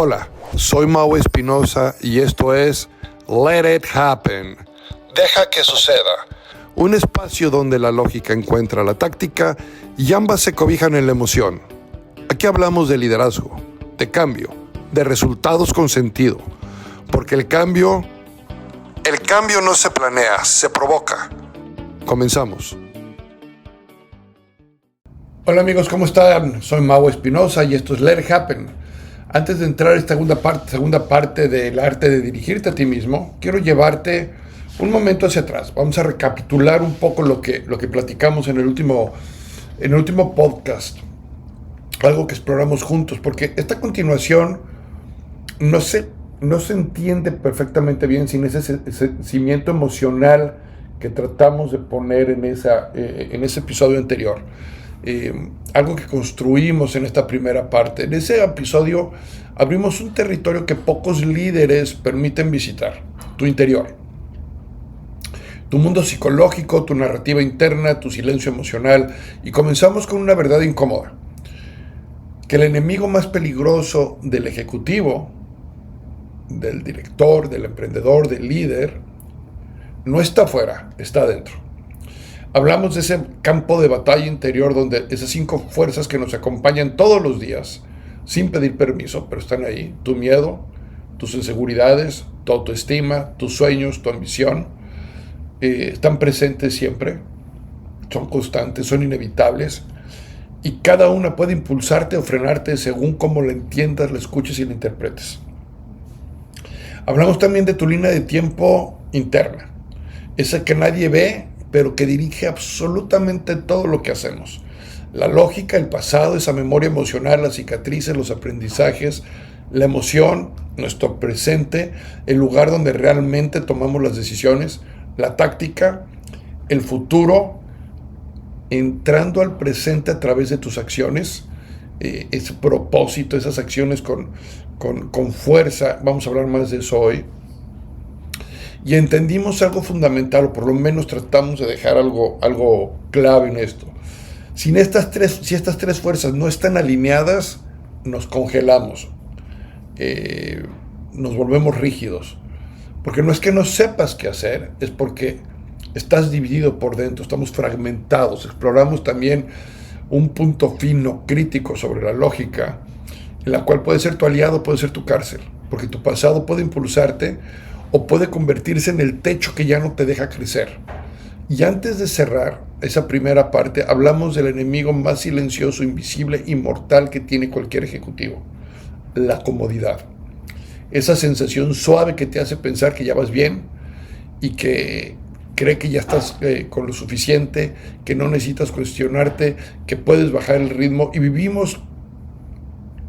Hola, soy Mau Espinosa y esto es Let It Happen. Deja que suceda. Un espacio donde la lógica encuentra la táctica y ambas se cobijan en la emoción. Aquí hablamos de liderazgo, de cambio, de resultados con sentido. Porque el cambio no se planea, se provoca. Comenzamos. Hola amigos, ¿cómo están? Soy Mau Espinosa y esto es Let It Happen. Antes de entrar a esta segunda parte del arte de dirigirte a ti mismo, quiero llevarte un momento hacia atrás. Vamos a recapitular un poco lo que platicamos en el último podcast. Algo que exploramos juntos, porque esta continuación no se entiende perfectamente bien sin ese cimiento emocional que tratamos de poner en ese episodio anterior. Algo que construimos en esta primera parte. En ese episodio abrimos un territorio que pocos líderes permiten visitar: tu interior, tu mundo psicológico, tu narrativa interna, tu silencio emocional. Y comenzamos con una verdad incómoda: que el enemigo más peligroso del ejecutivo, del director, del emprendedor, del líder, no está afuera, está adentro. Hablamos de ese campo de batalla interior donde esas 5 fuerzas que nos acompañan todos los días, sin pedir permiso, pero están ahí: tu miedo, tus inseguridades, tu autoestima, tus sueños, tu ambición, están presentes siempre, son constantes, son inevitables, y cada una puede impulsarte o frenarte según cómo la entiendas, la escuches y la interpretes. Hablamos también de tu línea de tiempo interna, esa que nadie ve, pero que dirige absolutamente todo lo que hacemos. La lógica, el pasado, esa memoria emocional, las cicatrices, los aprendizajes, la emoción, nuestro presente, el lugar donde realmente tomamos las decisiones, la táctica, el futuro, entrando al presente a través de tus acciones, ese propósito, esas acciones con fuerza. Vamos a hablar más de eso hoy. Y entendimos algo fundamental, o por lo menos tratamos de dejar algo clave en esto. Si estas tres fuerzas no están alineadas, nos congelamos, nos volvemos rígidos. Porque no es que no sepas qué hacer, es porque estás dividido por dentro, estamos fragmentados. Exploramos también un punto fino, crítico sobre la lógica, en la cual puede ser tu aliado, puede ser tu cárcel, porque tu pasado puede impulsarte o puede convertirse en el techo que ya no te deja crecer. Y antes de cerrar esa primera parte, hablamos del enemigo más silencioso, invisible y mortal que tiene cualquier ejecutivo: la comodidad. Esa sensación suave que te hace pensar que ya vas bien y que cree que ya estás con lo suficiente, que no necesitas cuestionarte, que puedes bajar el ritmo. Y vivimos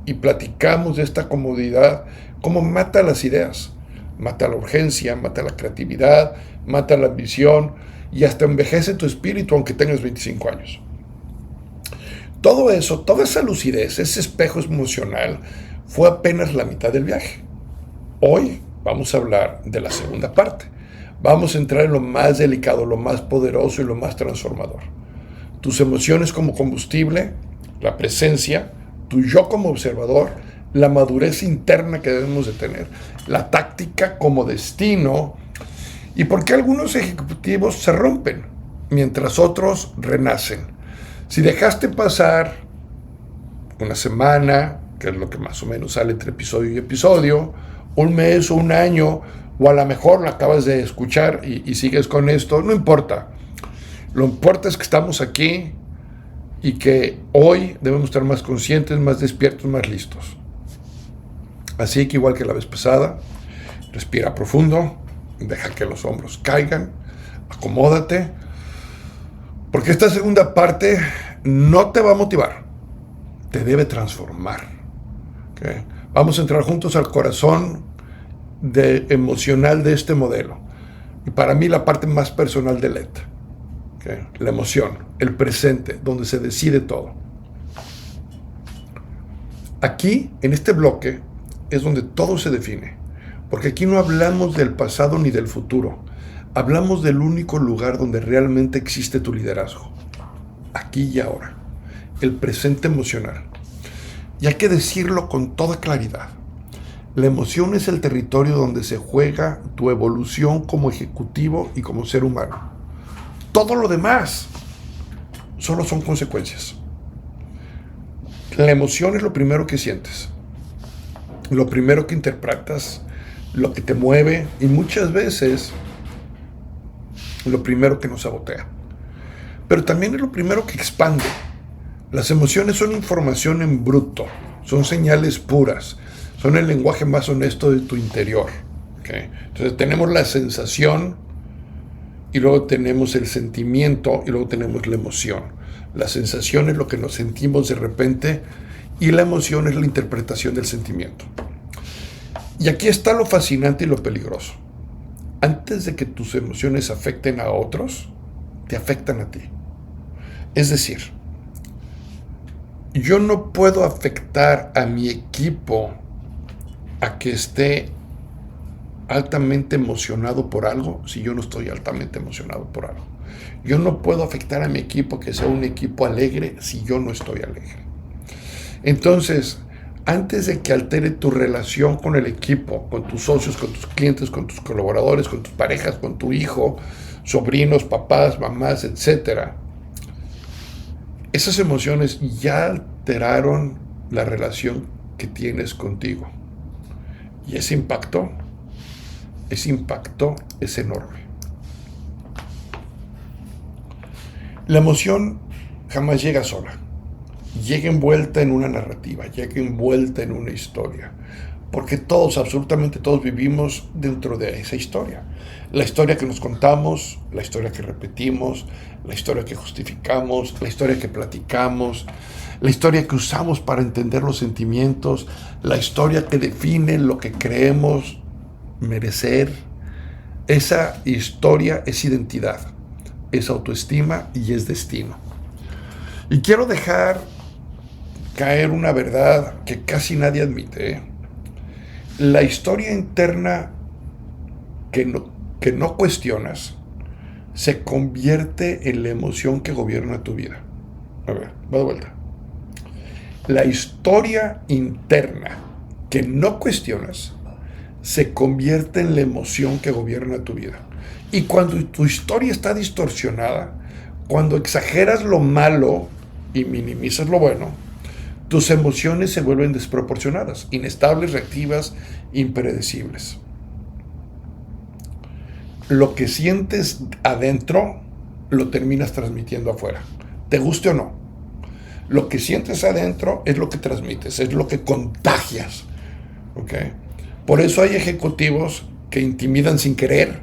y platicamos de esta comodidad, cómo mata las ideas, mata la urgencia, mata la creatividad, mata la ambición y hasta envejece tu espíritu aunque tengas 25 años. Todo eso, toda esa lucidez, ese espejo emocional, fue apenas la mitad del viaje. Hoy vamos a hablar de la segunda parte. Vamos a entrar en lo más delicado, lo más poderoso y lo más transformador. Tus emociones como combustible, la presencia, tu yo como observador, la madurez interna que debemos de tener, la táctica como destino, y por qué algunos ejecutivos se rompen mientras otros renacen. Si dejaste pasar una semana, que es lo que más o menos sale entre episodio y episodio, un mes o un año, o a lo mejor lo acabas de escuchar y sigues con esto, no importa. Lo importante es que estamos aquí y que hoy debemos estar más conscientes, más despiertos, más listos. Así que, igual que la vez pasada, respira profundo, deja que los hombros caigan, acomódate, porque esta segunda parte no te va a motivar, te debe transformar. ¿Okay? Vamos a entrar juntos al corazón emocional de este modelo. Y para mí la parte más personal de LED. ¿Okay? La emoción, el presente, donde se decide todo. Aquí, en este bloque, es donde todo se define, porque aquí no hablamos del pasado ni del futuro, hablamos del único lugar donde realmente existe tu liderazgo, aquí y ahora, el presente emocional. Y hay que decirlo con toda claridad: La emoción es el territorio donde se juega tu evolución como ejecutivo y como ser humano. Todo lo demás solo son consecuencias. La emoción es lo primero que sientes, lo primero que interpretas, lo que te mueve y muchas veces lo primero que nos sabotea. Pero también es lo primero que expande. Las emociones son información en bruto, son señales puras, son el lenguaje más honesto de tu interior. ¿Okay? Entonces tenemos la sensación y luego tenemos el sentimiento y luego tenemos la emoción. La sensación es lo que nos sentimos de repente y la emoción es la interpretación del sentimiento. Y aquí está lo fascinante y lo peligroso. Antes de que tus emociones afecten a otros, te afectan a ti. Es decir, yo no puedo afectar a mi equipo a que esté altamente emocionado por algo si yo no estoy altamente emocionado por algo. Yo no puedo afectar a mi equipo que sea un equipo alegre si yo no estoy alegre. Entonces, antes de que altere tu relación con el equipo, con tus socios, con tus clientes, con tus colaboradores, con tus parejas, con tu hijo, sobrinos, papás, mamás, etc., esas emociones ya alteraron la relación que tienes contigo. Y ese impacto es enorme. La emoción jamás llega sola. Llega envuelta en una narrativa, llega envuelta en una historia. Porque todos, absolutamente todos, vivimos dentro de esa historia. La historia que nos contamos, la historia que repetimos, la historia que justificamos, la historia que platicamos, la historia que usamos para entender los sentimientos, la historia que define lo que creemos merecer. Esa historia es identidad, es autoestima y es destino. Y quiero dejar caer una verdad que casi nadie admite. La historia interna que no cuestionas se convierte en la emoción que gobierna tu vida. A ver, va de vuelta. La historia interna que no cuestionas se convierte en la emoción que gobierna tu vida. Y cuando tu historia está distorsionada, cuando exageras lo malo y minimizas lo bueno, tus emociones se vuelven desproporcionadas, inestables, reactivas, impredecibles. Lo que sientes adentro lo terminas transmitiendo afuera, te guste o no. Lo que sientes adentro es lo que transmites, es lo que contagias. ¿Okay? Por eso hay ejecutivos que intimidan sin querer,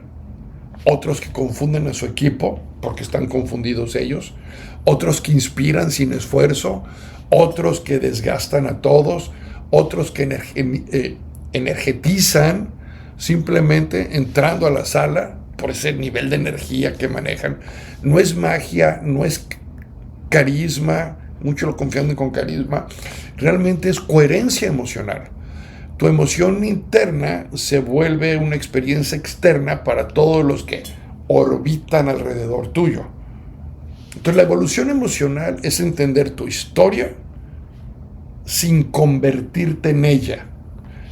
otros que confunden a su equipo porque están confundidos ellos, otros que inspiran sin esfuerzo, otros que desgastan a todos, otros que energetizan simplemente entrando a la sala por ese nivel de energía que manejan. No es magia, no es carisma, muchos lo confunden con carisma, realmente es coherencia emocional. Tu emoción interna se vuelve una experiencia externa para todos los que orbitan alrededor tuyo. Entonces la evolución emocional es entender tu historia sin convertirte en ella.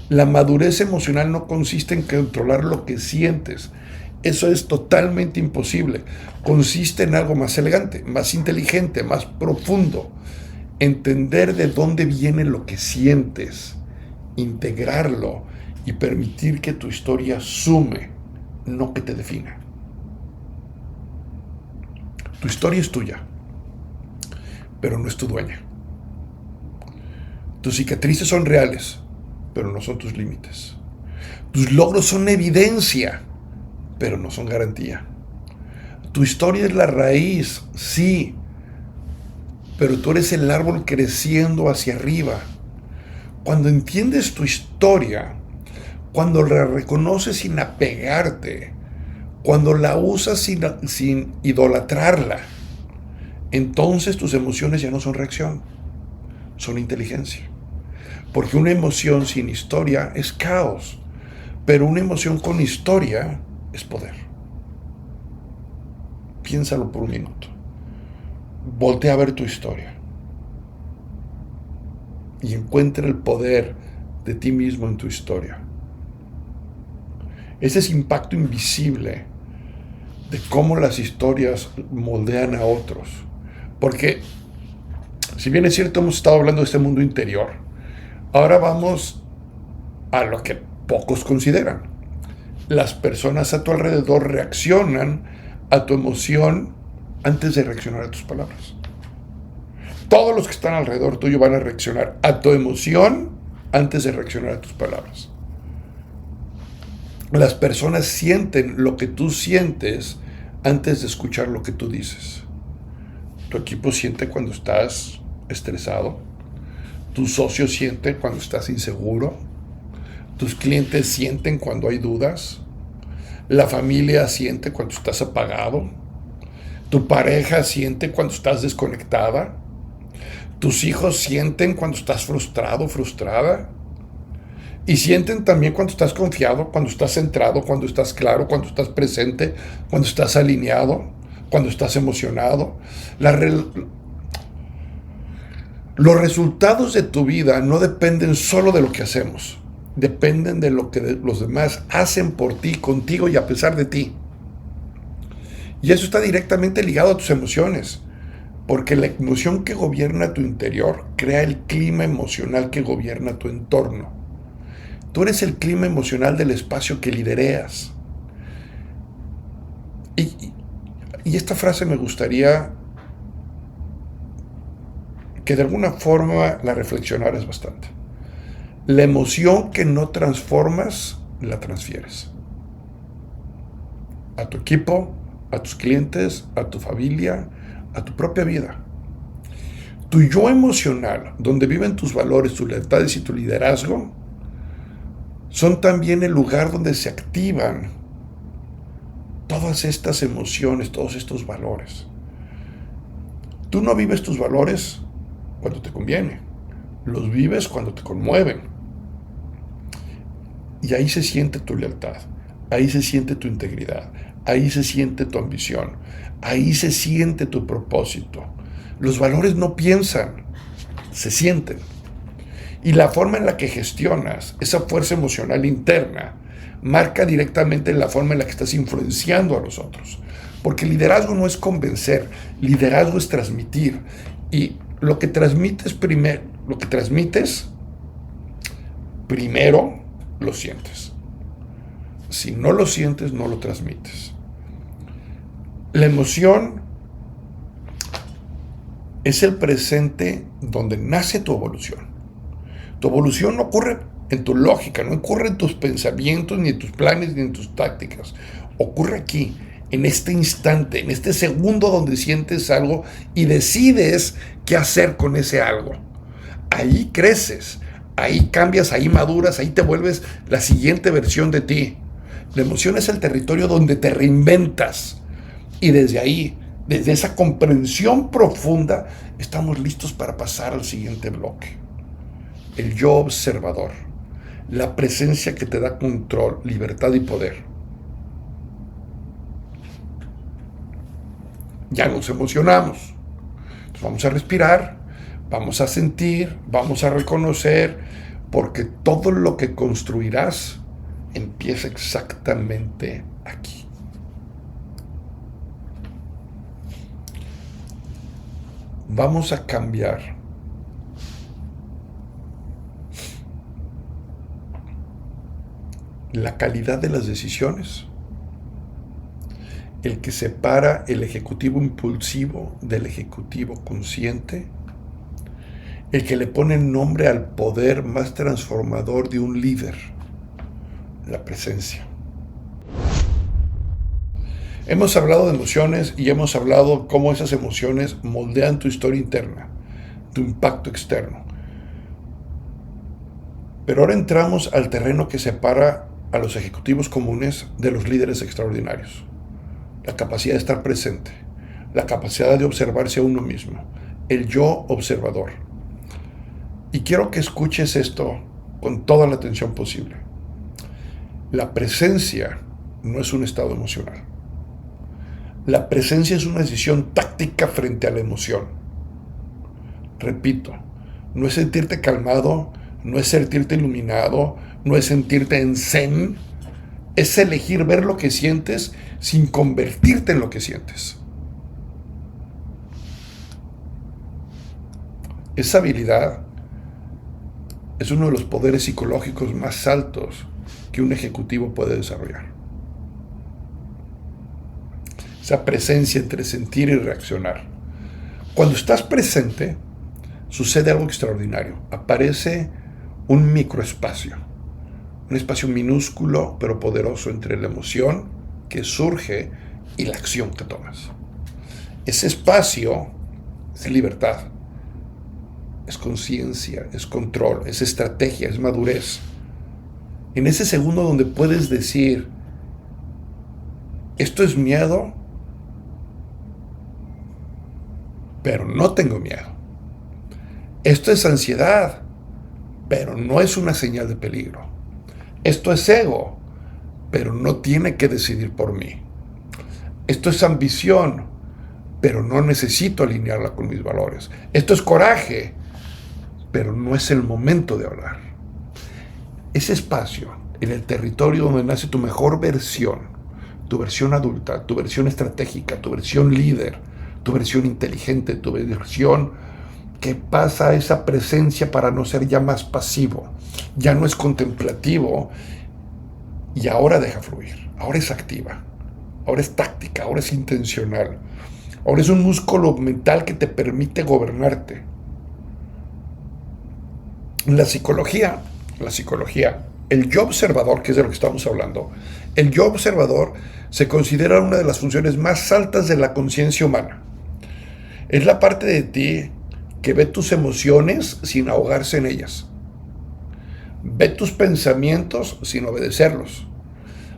La madurez emocional no consiste en controlar lo que sientes. Eso es totalmente imposible. Consiste en algo más elegante, más inteligente, más profundo. Entender de dónde viene lo que sientes, integrarlo y permitir que tu historia sume, no que te defina. Tu historia es tuya, pero no es tu dueña. Tus cicatrices son reales, pero no son tus límites. Tus logros son evidencia, pero no son garantía. Tu historia es la raíz, sí, pero tú eres el árbol creciendo hacia arriba. Cuando entiendes tu historia, cuando la reconoces sin apegarte, cuando la usas sin idolatrarla, entonces tus emociones ya no son reacción, son inteligencia. Porque una emoción sin historia es caos, pero una emoción con historia es poder. Piénsalo por un minuto. Voltea a ver tu historia y encuentra el poder de ti mismo en tu historia. Ese es impacto invisible de cómo las historias moldean a otros. Porque, si bien es cierto, hemos estado hablando de este mundo interior, ahora vamos a lo que pocos consideran. Las personas a tu alrededor reaccionan a tu emoción antes de reaccionar a tus palabras. Todos los que están alrededor tuyo van a reaccionar a tu emoción antes de reaccionar a tus palabras. Las personas sienten lo que tú sientes antes de escuchar lo que tú dices. Tu equipo siente cuando estás estresado. Tu socio siente cuando estás inseguro. Tus clientes sienten cuando hay dudas. La familia siente cuando estás apagado. Tu pareja siente cuando estás desconectada. Tus hijos sienten cuando estás frustrado, frustrada. Y sienten también cuando estás confiado, cuando estás centrado, cuando estás claro, cuando estás presente, cuando estás alineado, cuando estás emocionado. Los resultados de tu vida no dependen solo de lo que hacemos. Dependen de lo que los demás hacen por ti, contigo y a pesar de ti. Y eso está directamente ligado a tus emociones. Porque la emoción que gobierna tu interior crea el clima emocional que gobierna tu entorno. Tú eres el clima emocional del espacio que lidereas. Y esta frase me gustaría que de alguna forma la reflexionaras bastante. La emoción que no transformas, la transfieres. A tu equipo, a tus clientes, a tu familia, a tu propia vida. Tu yo emocional, donde viven tus valores, tus lealtades y tu liderazgo, son también el lugar donde se activan todas estas emociones, todos estos valores. Tú no vives tus valores cuando te conviene, los vives cuando te conmueven. Y ahí se siente tu lealtad, ahí se siente tu integridad, ahí se siente tu ambición, ahí se siente tu propósito. Los valores no piensan, se sienten. Y la forma en la que gestionas esa fuerza emocional interna marca directamente la forma en la que estás influenciando a los otros. Porque liderazgo no es convencer, liderazgo es transmitir. Y lo que transmites primero lo sientes. Si no lo sientes, no lo transmites. La emoción es el presente donde nace tu evolución. Tu evolución no ocurre en tu lógica, no ocurre en tus pensamientos, ni en tus planes, ni en tus tácticas. Ocurre aquí, en este instante, en este segundo donde sientes algo y decides qué hacer con ese algo. Ahí creces, ahí cambias, ahí maduras, ahí te vuelves la siguiente versión de ti. La emoción es el territorio donde te reinventas. Y desde ahí, desde esa comprensión profunda, estamos listos para pasar al siguiente bloque. El yo observador, la presencia que te da control, libertad y poder. Ya nos emocionamos. Entonces vamos a respirar, vamos a sentir, vamos a reconocer, porque todo lo que construirás empieza exactamente aquí. Vamos a cambiar la calidad de las decisiones, el que separa el ejecutivo impulsivo del ejecutivo consciente, el que le pone nombre al poder más transformador de un líder, la presencia. Hemos hablado de emociones y hemos hablado cómo esas emociones moldean tu historia interna, tu impacto externo. Pero ahora entramos al terreno que separa a los ejecutivos comunes de los líderes extraordinarios. La capacidad de estar presente, la capacidad de observarse a uno mismo, el yo observador. Y quiero que escuches esto con toda la atención posible. La presencia no es un estado emocional. La presencia es una decisión táctica frente a la emoción. Repito, no es sentirte calmado, no es sentirte iluminado, no es sentirte en zen, es elegir ver lo que sientes sin convertirte en lo que sientes. Esa habilidad es uno de los poderes psicológicos más altos que un ejecutivo puede desarrollar. Esa presencia entre sentir y reaccionar. Cuando estás presente, sucede algo extraordinario. Aparece un microespacio, un espacio minúsculo pero poderoso entre la emoción que surge y la acción que tomas. Ese espacio es libertad, es conciencia, es control, es estrategia, es madurez. En ese segundo donde puedes decir, esto es miedo, pero no tengo miedo. Esto es ansiedad, pero no es una señal de peligro. Esto es ego, pero no tiene que decidir por mí. Esto es ambición, pero no necesito alinearla con mis valores. Esto es coraje, pero no es el momento de hablar. Ese espacio, en el territorio donde nace tu mejor versión, tu versión adulta, tu versión estratégica, tu versión líder, tu versión inteligente, tu versión que pasa a esa presencia para no ser ya más pasivo, ya no es contemplativo y ahora deja fluir, ahora es activa, ahora es táctica, ahora es intencional, ahora es un músculo mental que te permite gobernarte. La psicología, el yo observador, que es de lo que estamos hablando, el yo observador se considera una de las funciones más altas de la conciencia humana. Es la parte de ti que ve tus emociones sin ahogarse en ellas. Ve tus pensamientos sin obedecerlos.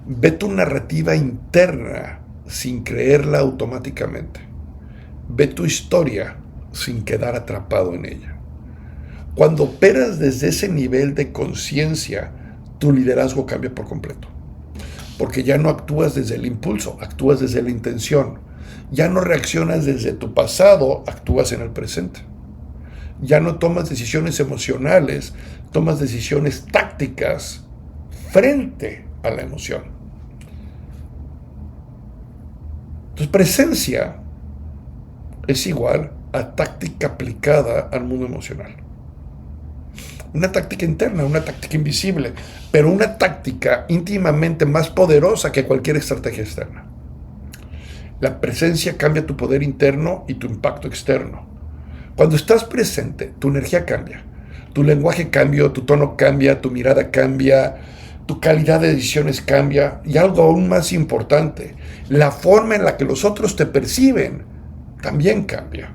Ve tu narrativa interna sin creerla automáticamente. Ve tu historia sin quedar atrapado en ella. Cuando operas desde ese nivel de conciencia, tu liderazgo cambia por completo. Porque ya no actúas desde el impulso, actúas desde la intención. Ya no reaccionas desde tu pasado, actúas en el presente. Ya no tomas decisiones emocionales, tomas decisiones tácticas frente a la emoción. Entonces, presencia es igual a táctica aplicada al mundo emocional. Una táctica interna, una táctica invisible, pero una táctica íntimamente más poderosa que cualquier estrategia externa. La presencia cambia tu poder interno y tu impacto externo. Cuando estás presente, tu energía cambia, tu lenguaje cambia, tu tono cambia, tu mirada cambia, tu calidad de decisiones cambia y algo aún más importante, la forma en la que los otros te perciben también cambia.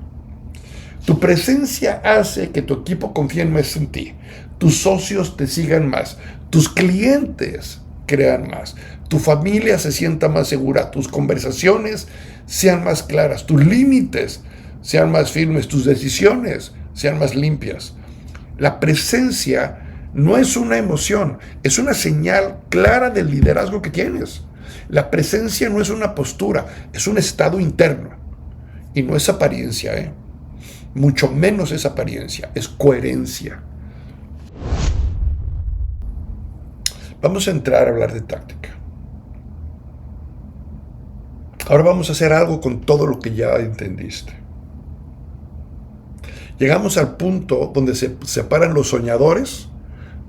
Tu presencia hace que tu equipo confíe más en ti, tus socios te sigan más, tus clientes crean más, tu familia se sienta más segura, tus conversaciones sean más claras, tus límites sean más firmes, tus decisiones sean más limpias. La presencia no es una emoción, es una señal clara del liderazgo que tienes. La presencia no es una postura, es un estado interno. Y no es apariencia, mucho menos es apariencia, es coherencia. Vamos a entrar a hablar de táctica. Ahora vamos a hacer algo con todo lo que ya entendiste. Llegamos al punto donde se separan los soñadores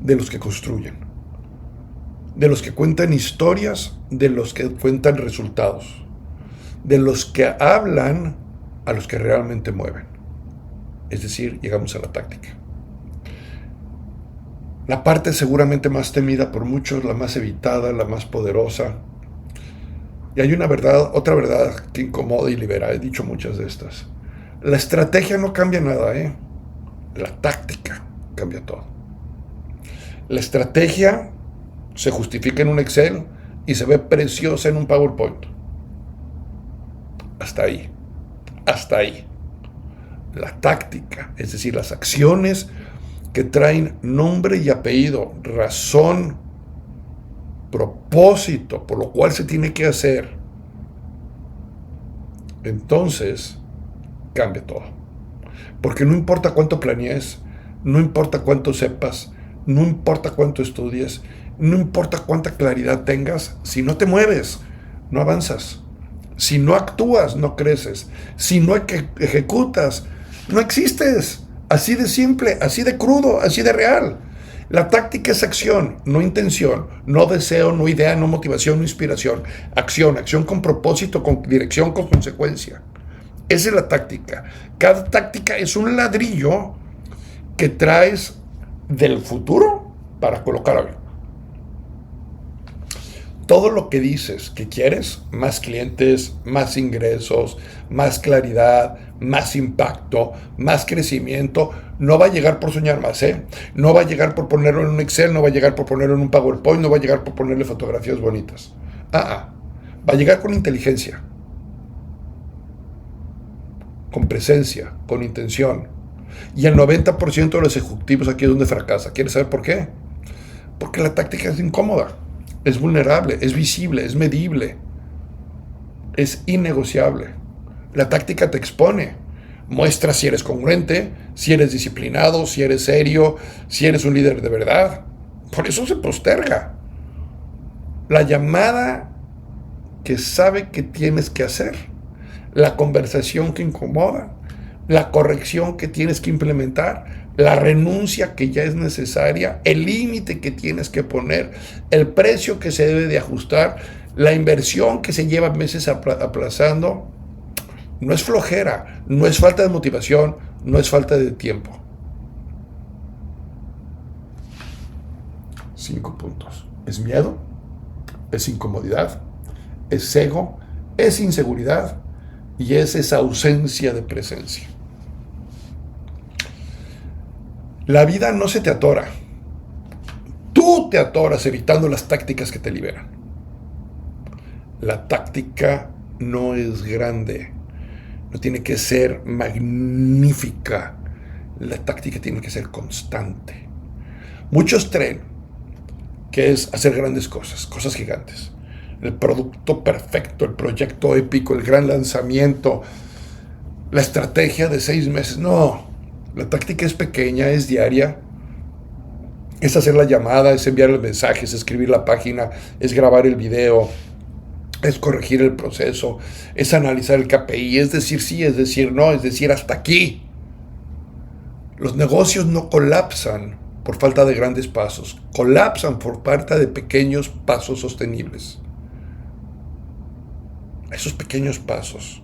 de los que construyen, de los que cuentan historias, de los que cuentan resultados, de los que hablan a los que realmente mueven. Es decir, llegamos a la táctica. La parte seguramente más temida por muchos, la más evitada, la más poderosa. Y hay una verdad, otra verdad que incomoda y libera. He dicho muchas de estas. La estrategia no cambia nada, La táctica cambia todo. La estrategia se justifica en un Excel y se ve preciosa en un PowerPoint. Hasta ahí. Hasta ahí. La táctica, es decir, las acciones que traen nombre y apellido, razón, propósito, por lo cual se tiene que hacer, entonces cambia todo. Porque no importa cuánto planees, no importa cuánto sepas, No importa cuánto estudies, no importa cuánta claridad tengas, si no te mueves, no avanzas. Si no actúas, no creces. Si no ejecutas, no existes. Así de simple, así de crudo, así de real. La táctica es acción, no intención, no deseo, no idea, no motivación, no inspiración. Acción, acción con propósito, con dirección, con consecuencia. Esa es la táctica. Cada táctica es un ladrillo que traes del futuro para colocar hoy. Todo lo que dices que quieres, más clientes, más ingresos, más claridad, más impacto, más crecimiento, no va a llegar por soñar más, ¿eh? No va a llegar por ponerlo en un Excel, no va a llegar por ponerlo en un PowerPoint, no va a llegar por ponerle fotografías bonitas. Va a llegar con inteligencia, con presencia, con intención. Y el 90% de los ejecutivos aquí es donde fracasa. ¿Quieres saber por qué? Porque la táctica es incómoda, es vulnerable, es visible, es medible, es innegociable. La táctica te expone, muestra si eres congruente, si eres disciplinado, si eres serio, si eres un líder de verdad. Por eso se posterga. La llamada que sabe que tienes que hacer, la conversación que incomoda, la corrección que tienes que implementar, la renuncia que ya es necesaria, el límite que tienes que poner, el precio que se debe de ajustar, la inversión que se lleva meses aplazando, no es flojera, no es falta de motivación, no es falta de tiempo. 5 puntos. Es miedo, es incomodidad, es ego, es inseguridad y es esa ausencia de presencia. La vida no se te atora. Tú te atoras evitando las tácticas que te liberan. La táctica no es grande. No tiene que ser magnífica. La táctica tiene que ser constante. Muchos creen que es hacer grandes cosas, cosas gigantes. El producto perfecto, el proyecto épico, el gran lanzamiento, la estrategia de 6 meses. No. La táctica es pequeña, es diaria, es hacer la llamada, es enviar los mensajes, es escribir la página, es grabar el video, es corregir el proceso, es analizar el KPI, es decir sí, es decir no, es decir hasta aquí. Los negocios no colapsan por falta de grandes pasos, colapsan por falta de pequeños pasos sostenibles. Esos pequeños pasos,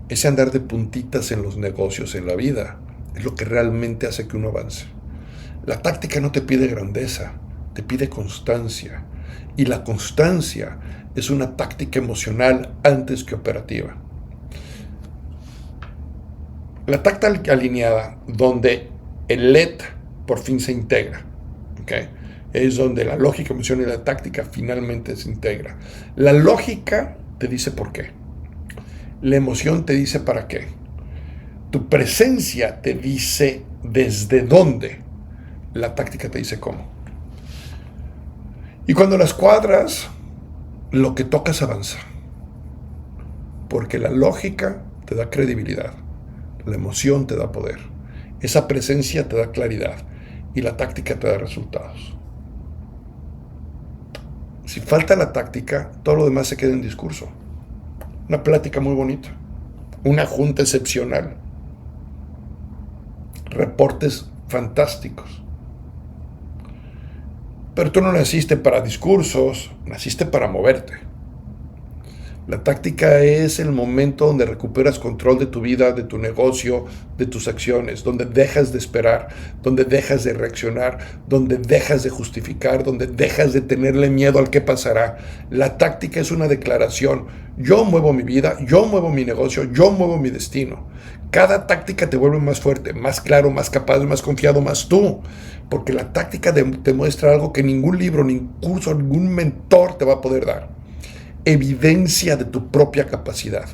ese andar de puntitas en los negocios, en la vida, es lo que realmente hace que uno avance. La táctica no te pide grandeza, te pide constancia. Y la constancia es una táctica emocional antes que operativa. La táctica alineada, donde el LED por fin se integra, ¿okay? Es donde la lógica, emoción y la táctica finalmente se integra. La lógica te dice por qué. La emoción te dice para qué. Tu presencia te dice desde dónde. La táctica te dice cómo. Y cuando las cuadras, lo que tocas avanza. Porque la lógica te da credibilidad. La emoción te da poder. Esa presencia te da claridad. Y la táctica te da resultados. Si falta la táctica, todo lo demás se queda en discurso. Una plática muy bonita, una junta excepcional, reportes fantásticos. Pero tú no naciste para discursos, naciste para moverte. La táctica es el momento donde recuperas control de tu vida, de tu negocio, de tus acciones, donde dejas de esperar, donde dejas de reaccionar, donde dejas de justificar, donde dejas de tenerle miedo al qué pasará. La táctica es una declaración. Yo muevo mi vida, yo muevo mi negocio, yo muevo mi destino. Cada táctica te vuelve más fuerte, más claro, más capaz, más confiado, más tú. Porque la táctica te muestra algo que ningún libro, ningún curso, ningún mentor te va a poder dar. Evidencia de tu propia capacidad.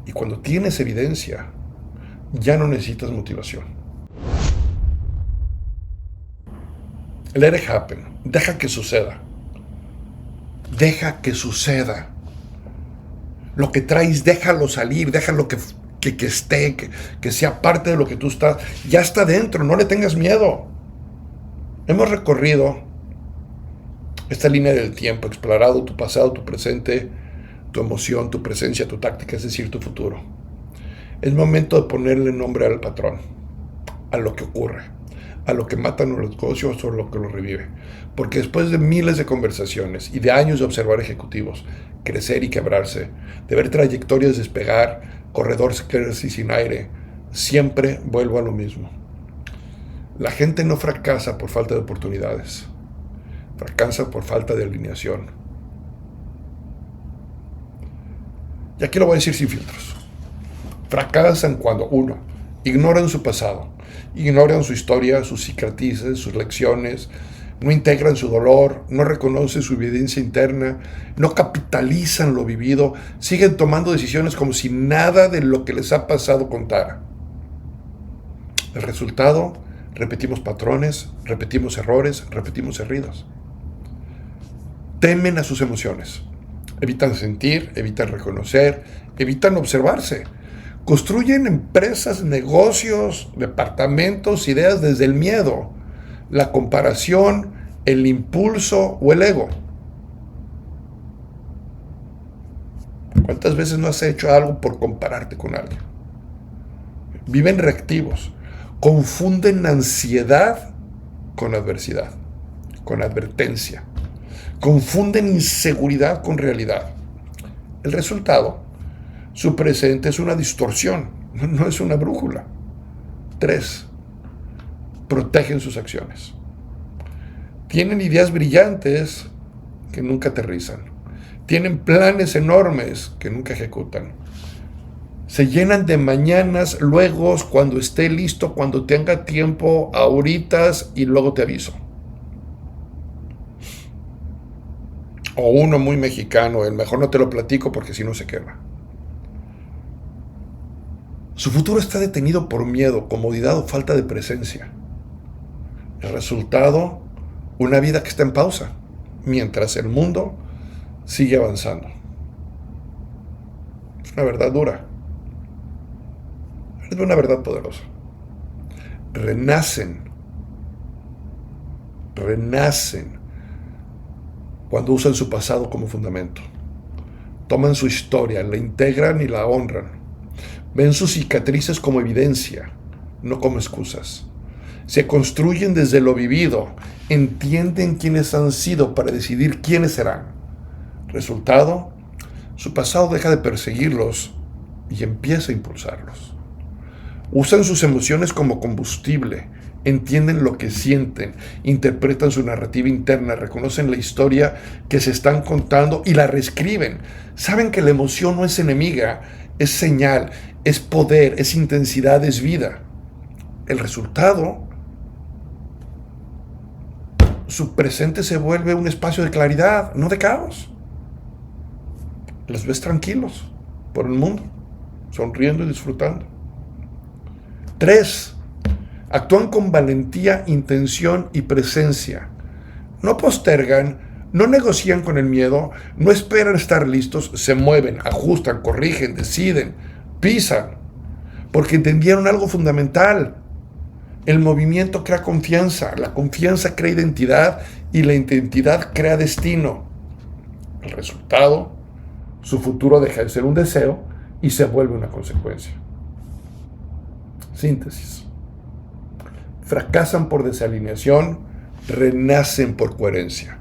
Y cuando tienes evidencia, ya no necesitas motivación. Let it happen. Deja que suceda. Deja que suceda. Lo que traes, déjalo salir, déjalo que que sea parte de lo que tú estás. Ya está dentro, no le tengas miedo. Hemos recorrido esta línea del tiempo, explorado tu pasado, tu presente, tu emoción, tu presencia, tu táctica, es decir, tu futuro. Es momento de ponerle nombre al patrón, a lo que ocurre, a lo que mata los negocios o lo que los revive. Porque después de miles de conversaciones y de años de observar ejecutivos crecer y quebrarse, de ver trayectorias despegar, corredores quedarse sin aire, siempre vuelvo a lo mismo. La gente no fracasa por falta de oportunidades, fracasa por falta de alineación. Y aquí lo voy a decir sin filtros. Fracasan cuando, uno, ignoran su pasado, ignoran su historia, sus cicatrices, sus lecciones, no integran su dolor, no reconocen su evidencia interna, no capitalizan lo vivido, siguen tomando decisiones como si nada de lo que les ha pasado contara. El resultado, repetimos patrones, repetimos errores, repetimos heridas. Temen a sus emociones, evitan sentir, evitan reconocer, evitan observarse. Construyen empresas, negocios, departamentos, ideas desde el miedo, la comparación, el impulso o el ego. ¿Cuántas veces no has hecho algo por compararte con alguien? Viven reactivos, confunden ansiedad con adversidad, con advertencia, confunden inseguridad con realidad. El resultado, su presente es una distorsión, no es una brújula. 3. Protegen sus acciones. Tienen ideas brillantes que nunca aterrizan. Tienen planes enormes que nunca ejecutan. Se llenan de mañanas, luego, cuando esté listo, cuando tenga tiempo, ahoritas y luego te aviso. O uno muy mexicano, el mejor no te lo platico porque si no se quema. Su futuro está detenido por miedo, comodidad o falta de presencia. El resultado, una vida que está en pausa, mientras el mundo sigue avanzando. Es una verdad dura. Es una verdad poderosa. Renacen cuando usan su pasado como fundamento. Toman su historia, la integran y la honran. Ven sus cicatrices como evidencia, no como excusas. Se construyen desde lo vivido, entienden quiénes han sido para decidir quiénes serán. Resultado, su pasado deja de perseguirlos y empieza a impulsarlos. Usan sus emociones como combustible, entienden lo que sienten, interpretan su narrativa interna, reconocen la historia que se están contando y la reescriben. Saben que la emoción no es enemiga, es señal, es poder, es intensidad, es vida. El resultado, su presente se vuelve un espacio de claridad, no de caos. Los ves tranquilos por el mundo, sonriendo y disfrutando. 3. Actúan con valentía, intención y presencia. No postergan, no negocian con el miedo, no esperan estar listos, se mueven, ajustan, corrigen, deciden, pisan, porque entendieron algo fundamental. El movimiento crea confianza, la confianza crea identidad y la identidad crea destino. El resultado, su futuro deja de ser un deseo y se vuelve una consecuencia. Síntesis. Fracasan por desalineación, renacen por coherencia.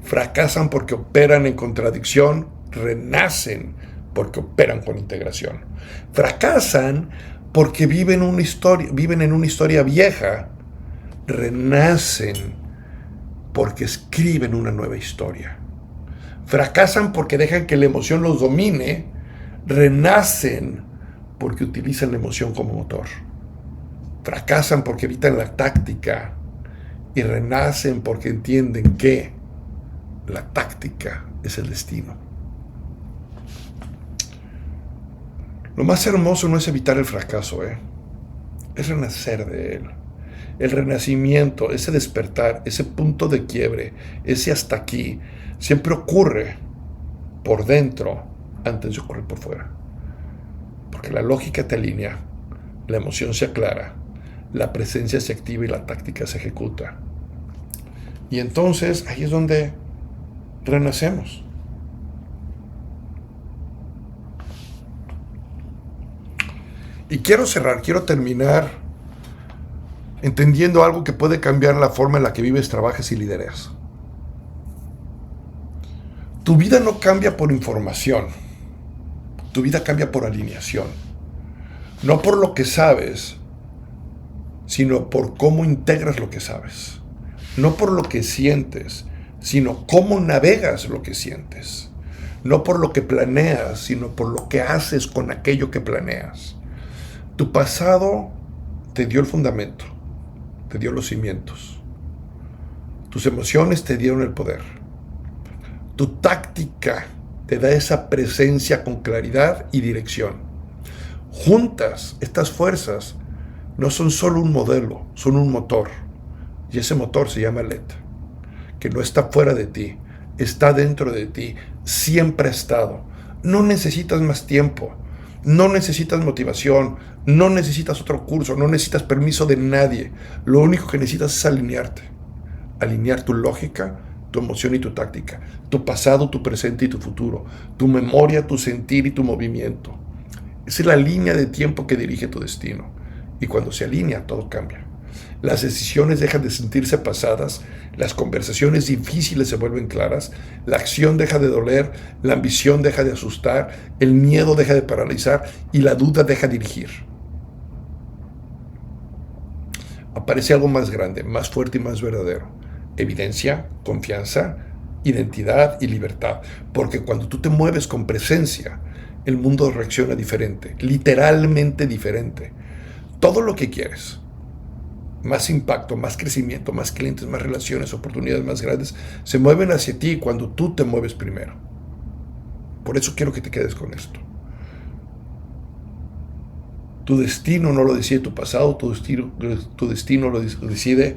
Fracasan porque operan en contradicción, renacen porque operan con integración. Fracasan porque viven en una historia vieja, renacen porque escriben una nueva historia. Fracasan porque dejan que la emoción los domine, renacen porque utilizan la emoción como motor. Fracasan porque evitan la táctica y renacen porque entienden que la táctica es el destino. Lo más hermoso no es evitar el fracaso, es renacer de él. El renacimiento, ese despertar, ese punto de quiebre, ese hasta aquí, siempre ocurre por dentro antes de ocurrir por fuera. Porque la lógica te alinea, la emoción se aclara, la presencia se activa y la táctica se ejecuta. Y entonces ahí es donde renacemos. Y quiero terminar entendiendo algo que puede cambiar la forma en la que vives, trabajas y lideras. Tu vida no cambia por información, tu vida cambia por alineación. No por lo que sabes, sino por cómo integras lo que sabes. No por lo que sientes, sino cómo navegas lo que sientes. No por lo que planeas, sino por lo que haces con aquello que planeas. Tu pasado te dio el fundamento, te dio los cimientos. Tus emociones te dieron el poder. Tu táctica te da esa presencia con claridad y dirección. Juntas, estas fuerzas no son solo un modelo, son un motor. Y ese motor se llama LED, que no está fuera de ti, está dentro de ti, siempre ha estado. No necesitas más tiempo, no necesitas motivación, no necesitas otro curso, no necesitas permiso de nadie. Lo único que necesitas es alinearte. Alinear tu lógica, tu emoción y tu táctica, tu pasado, tu presente y tu futuro, tu memoria, tu sentir y tu movimiento. Esa es la línea de tiempo que dirige tu destino. Y cuando se alinea, todo cambia. Las decisiones dejan de sentirse pasadas, las conversaciones difíciles se vuelven claras, la acción deja de doler, la ambición deja de asustar, el miedo deja de paralizar y la duda deja de dirigir. Aparece algo más grande, más fuerte y más verdadero. Evidencia, confianza, identidad y libertad. Porque cuando tú te mueves con presencia, el mundo reacciona diferente, literalmente diferente. Todo lo que quieres, más impacto, más crecimiento, más clientes, más relaciones, oportunidades más grandes, se mueven hacia ti cuando tú te mueves primero. Por eso quiero que te quedes con esto. Tu destino no lo decide tu pasado, tu destino lo decide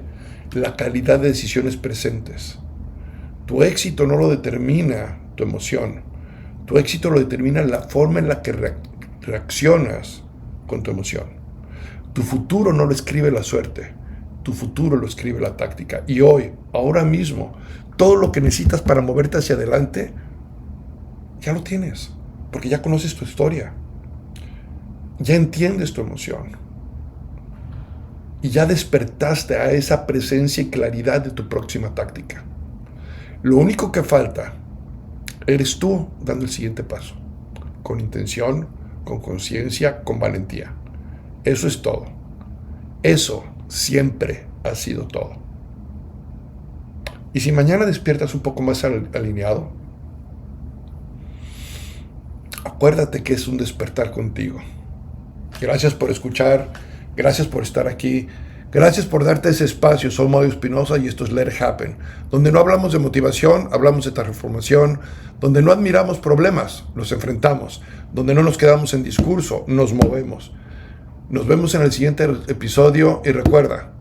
la calidad de decisiones presentes. Tu éxito no lo determina tu emoción. Tu éxito lo determina la forma en la que reaccionas con tu emoción. Tu futuro no lo escribe la suerte, tu futuro lo escribe la táctica. Y hoy, ahora mismo, todo lo que necesitas para moverte hacia adelante, ya lo tienes, porque ya conoces tu historia, ya entiendes tu emoción, y ya despertaste a esa presencia y claridad de tu próxima táctica. Lo único que falta eres tú dando el siguiente paso, con intención, con conciencia, con valentía. Eso es todo. Eso siempre ha sido todo. Y si mañana despiertas un poco más alineado, acuérdate que es un despertar contigo. Gracias por escuchar, gracias por estar aquí, gracias por darte ese espacio. Soy Mario Espinosa y esto es Let It Happen, donde no hablamos de motivación, hablamos de transformación, donde no admiramos problemas, los enfrentamos, donde no nos quedamos en discurso, nos movemos. Nos vemos en el siguiente episodio y recuerda,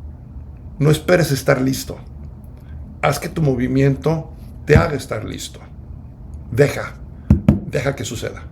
no esperes estar listo. Haz que tu movimiento te haga estar listo. Deja que suceda.